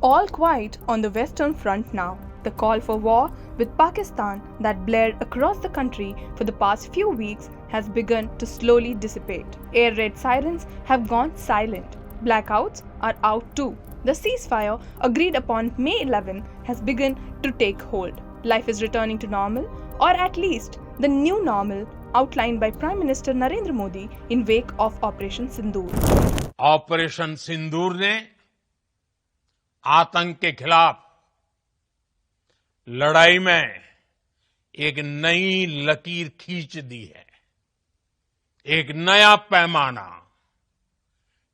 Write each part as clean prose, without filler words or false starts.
All quiet on the Western Front now. The call for war with Pakistan that blared across the country for the past few weeks has begun to slowly dissipate. Air raid sirens have gone silent. Blackouts are out too. The ceasefire agreed upon May 11 has begun to take hold. Life is returning to normal, or at least the new normal outlined by Prime Minister Narendra Modi in wake of Operation Sindoor. Operation Sindoor ने आतंक के खिलाफ लड़ाई में एक नई लकीर खींच दी है। एक नया पैमाना,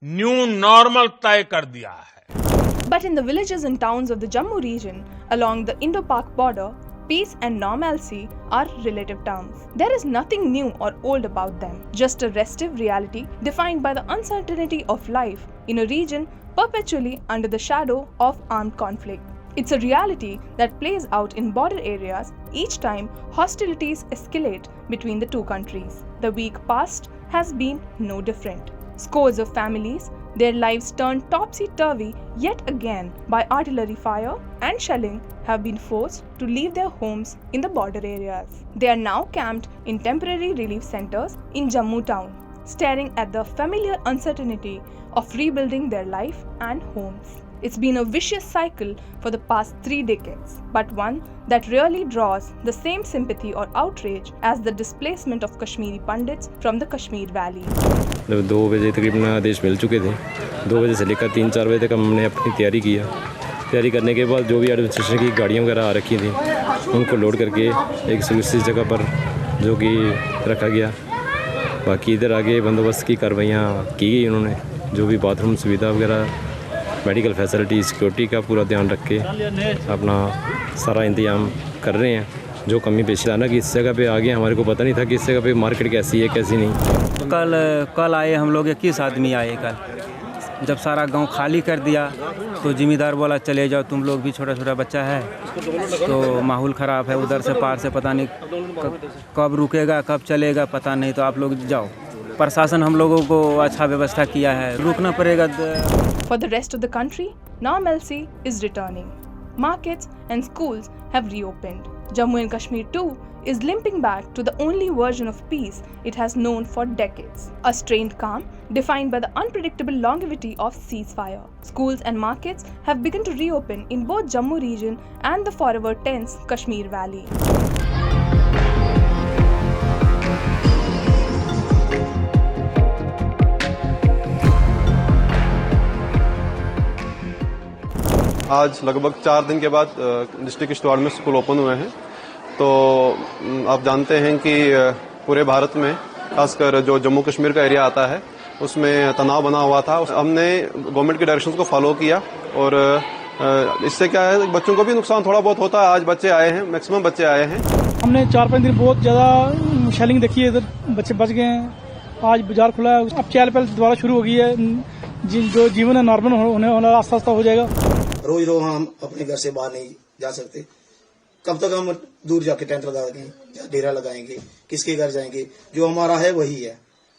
न्यू नॉर्मल तय कर दिया है। But in the villages and towns of the Jammu region along the Indo-Pak border, peace and normalcy are relative terms. There is nothing new or old about them, just a restive reality defined by the uncertainty of life in a region perpetually under the shadow of armed conflict. It's a reality that plays out in border areas each time hostilities escalate between the two countries. The week past has been no different. Scores of families, their lives turned topsy-turvy yet again by artillery fire and shelling, have been forced to leave their homes in the border areas. They are now camped in temporary relief centers in Jammu town, staring at the familiar uncertainty of rebuilding their life and homes. It's been a vicious cycle for the past 3 decades, but one that really draws the same sympathy or outrage as the displacement of Kashmiri Pandits from the Kashmir Valley. 2 बजे तकरीबन आदेश मिल चुके थे। 2 बजे से लेकर 3-4 बजे तक हमने अपनी तैयारी किया। तैयारी करने के बाद जो भी एडमिनिस्ट्रेशन की गाड़ियाँ वगैरह आ रखी थी, उनको लोड करके एक सुरक्षित जगह पर जो कि रखा गया। बाकी इधर आगे बंदोबस्त की कार्रवाइयाँ की गई। उन्होंने जो भी बाथरूम सुविधा वगैरह, मेडिकल फैसिलिटी, सिक्योरिटी का पूरा ध्यान रख के अपना सारा इंतजाम कर रहे हैं। जो कमी पेशी आना कि इस जगह पे आ गए, हमारे को पता नहीं था कि इस जगह पे मार्केट कैसी है कैसी नहीं। कल आए हम लोग 21 आदमी आए कल। जब सारा गांव खाली कर दिया तो जिम्मेदार बोला चले जाओ, तुम लोग भी, छोटा छोटा बच्चा है तो माहौल ख़राब है, उधर से पार से पता नहीं कब रुकेगा कब चलेगा पता नहीं, तो आप लोग जाओ। प्रशासन हम लोगों को अच्छा व्यवस्था किया है, रुकना पड़ेगा। For the rest of the country, normalcy is returning. Markets and schools have reopened. Jammu and Kashmir too is limping back to the only version of peace it has known for decades. A strained calm defined by the unpredictable longevity of ceasefire. Schools and markets have begun to reopen in both Jammu region and the forever tense Kashmir Valley. आज लगभग 4 दिन के बाद district Kishtwar में school open हुए हैं। तो आप जानते हैं कि पूरे भारत में खासकर जो जम्मू कश्मीर का एरिया आता है उसमें तनाव बना हुआ था। हमने गवर्नमेंट के डायरेक्शंस को फॉलो किया और इससे क्या है, बच्चों को भी नुकसान थोड़ा बहुत होता है। आज बच्चे आए हैं, मैक्सिमम बच्चे आए हैं। हमने 4-5 दिन बहुत ज़्यादा शेलिंग देखी है, इधर बच्चे बच गए हैं। आज बाजार खुला है, अब चहल पहल दोबारा शुरू हो गई है। जो जीवन है नॉर्मल होने वाला आस्ता आस्ता हो जाएगा। रोज हम अपने घर से बाहर नहीं जा सकते। कब तक हम दूर जाके टेंट लगाएंगे या डेरा लगाएंगे, किसके घर जाएंगे? जो हमारा है वही है,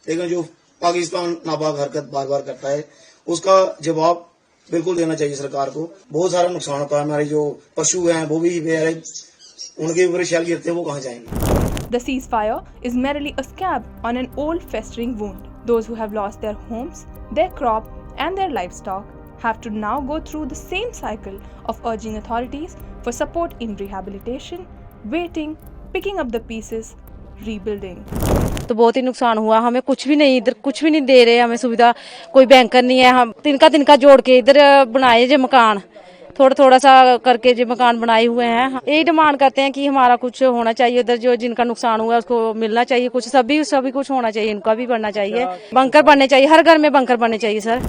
लेकिन जो पाकिस्तान नापाक हरकत बार बार करता है उसका जवाब बिल्कुल देना चाहिए सरकार को। बहुत सारा नुकसान होता है। हमारे जो पशु हैं वो भी बेहद, उनके ऊपर शैल गिरते हैं, वो कहाँ जाएंगे? The ceasefire is merely a scab on an old festering wound. Those who have lost their homes, their crop and their livestock have to now go through the same cycle of urging authorities for support in rehabilitation, waiting, picking up the pieces, rebuilding. तो बहुत ही नुकसान हुआ। हमें कुछ भी नहीं, इधर कुछ भी नहीं दे रहे हमें सुविधा, कोई बैंकर नहीं है। हम तिनका जोड़ के इधर बनाए जो मकान, थोड़ा सा करके जो मकान बनाए हुए हैं। यही डिमांड करते हैं कि हमारा कुछ होना चाहिए, उधर जो जिनका नुकसान हुआ उसको मिलना चाहिए कुछ, सभी कुछ होना चाहिए, इनका भी बनना चाहिए, बंकर बनने चाहिए, हर घर में बंकर बनने चाहिए सर।